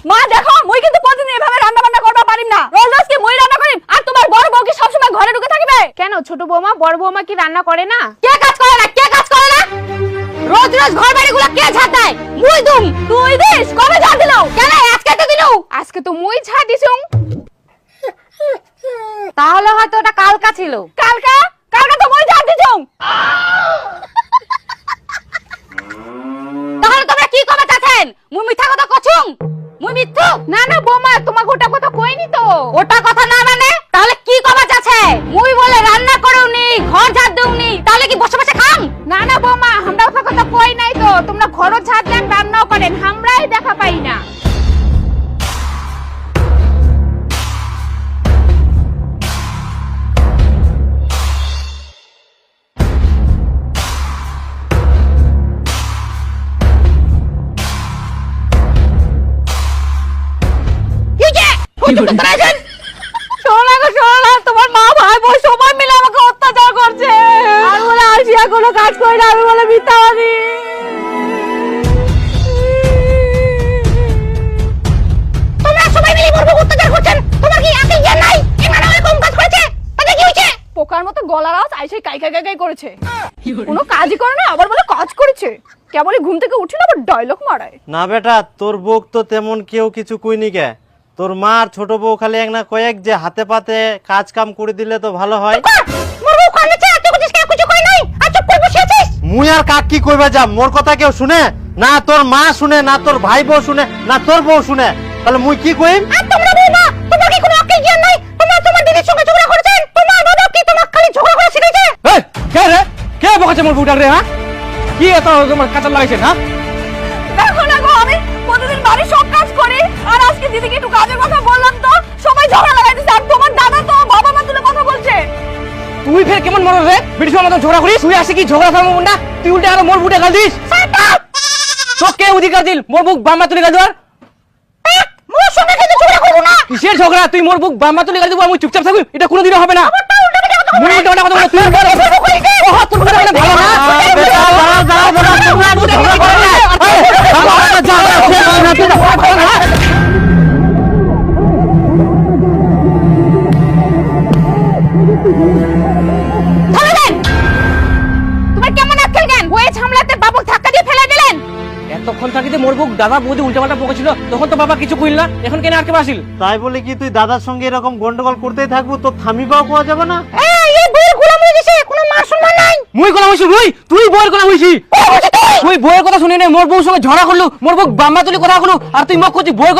মা দেখো মুই কিন্তু প্রতিদিন এভাবে রান্না বান্না করবা পারিম না। রোজ রোজ কি মুই রান্না করিম আর তোমার বড় বউ কি সবসময় ঘরে ঢুকে থাকবে? কেন ছোট বৌমা বড় বৌমা কি রান্না করে না? কে কাজ করে না? কে কাজ করে না? রোজ রোজ ঘর বাড়িগুলো কে ঝাড় দেয়? মুই দুম। তুই দিস? কবে ঝাড় দিলো? কেন আজকে তো দিলো? আজকে তো মুই ঝাড় দিছুম। তাহলে হয়তো ওটা কালকা ছিল। কালকা? কালকা তো মুই ঝাড় দিছুম। তাহলে তোমরা কি কবে চাচ্ছেন? মুই মিথ্যা কথা কছুম? মুই মিথ্যু? না না বৌমা তোমাকে ওটা কথা কইনি তো। ওটা কথা না মানে তাহলে কি কবে চাচ্ছে? মুই বলে রান্না করুনি, ঘর ঝাড় দেউনি, তাহলে কি বসে বসে খাম? না না বৌমা আমরা ওটা কথা কই নাই তো। তোমরা ঘরও ঝাড় দেন রান্নাও করেন, আমরাই দেখা পাই না। তোমার মা ভাই বোন সবাই মিলে আমাকে অত্যাচার করছে। আর বলে আসিয়া কোনো কাজ করে না, আমি বলে মিথ্যাবাদী। তোমরা সবাই মিলে মোর উপর অত্যাচার করছেন। তোমার কি আকি জ্ঞান নাই? এমন এরকম কাজ করেছে, তাতে কি হইছে? পোকার মতো গলার আওয়াজ আইসে কাই কাই কাই করেছে। কোনো কাজই করে না, আবার বলে কাজ করেছে। কেবলই ঘুম থেকে উঠে না আবার ডায়লগ মারায়। না বেটা, তোর বউ তো তেমন কেউ কিছু কইনি কে। তোর মার ছোট বউ খালি এক না কয়েক যে হাতে পাতে কাজ কাম করে দিলে তো ভালো হয়। মোর বউ কানেছে, তুই বুঝিস কে কিছু কই নাই? আর চুপ করে বসে আছিস? মুই আর কাক কি কইবা যা? মোর কথা কেউ শুনে না? তোর মা শুনে না? তোর ভাই বউ শুনে না? তোর বউ শুনে? তাহলে মুই কি কইম? আর তোমরা বউ না, তোমার কি কোনো আক্কেল জ্ঞান নাই? তোমরা তোমার দিদির সঙ্গে ঝগড়া করেছেন? তোমার দাদা কি তোমার খালি ঝগড়া করে শিখাইছে? এই কে রে? কে বকাছে মোর বুটার রে? হ্যাঁ কি এত তোমার কাঁচা লাগাইছে? হ্যাঁ দেখো না গো, আমি প্রতিদিন বাড়ির সব কাজ করি আর আজকে দিদিকে একটু কাজের কথা বললাম তো সবাই ঝগড়া লাগাইতেছে। আর তোমার দাদা তো বাবা মা তুলে কথা বলছে। তুই ফের কেমন মরদ রে? বিটির সঙ্গে ঝগড়া করিস? তুই আসি কি ঝগড়া থামো মুন্ডা? তুই উল্টে আরো মোর বুটে গাল দিস। তো কে অধিকার দিল মোর বুক বাম্মা তুলে গাল দেওয়ার? মোর সঙ্গে কিন্তু ঝগড়া করব না। কিসের ঝগড়া? তুই মোর বুক বাম্মা তুলে গাল দিব আমি চুপচাপ থাকবি? এটা কোনোদিনও হবে না। মুই উল্টা কথা বলে তুই ও হাত তোর কথা বলে ভালো না? বেটা দাঁড়াও দাঁড়াও দাঁড়াও, তোমরা তো ঝগড়া করো না। তোমার কেমন আক্কেল জ্ঞান? ওই ঝামলাতে বাবু ধাক্কা দিয়ে ফেলে দিলেন। এতক্ষণ থাকিতে মোর বুক দাদা বৌদি উল্টাপাল্টা বকেছিল, তখন তো বাবা কিছু কইল না, এখন কেন আর কে আসিল? তাই বলে কি তুই দাদার সঙ্গে এরকম গন্ডগোল করতেই থাকবো? তো থামিবাও কোয়া যাবে না? এই বউয়ের গোলাম হয়ে গেছে, কোনো মান সম্মান নাই। মুই গোলাম হইছি? তুই বউয়ের গোলাম হইছি? তুই বউয়ের কথা শুনি না, মোর বউর সঙ্গে ঝগড়া করলু, মোর বউ বাম্মা তুলি কথা করলু, আর তুই মোক কইছিস বউয়ের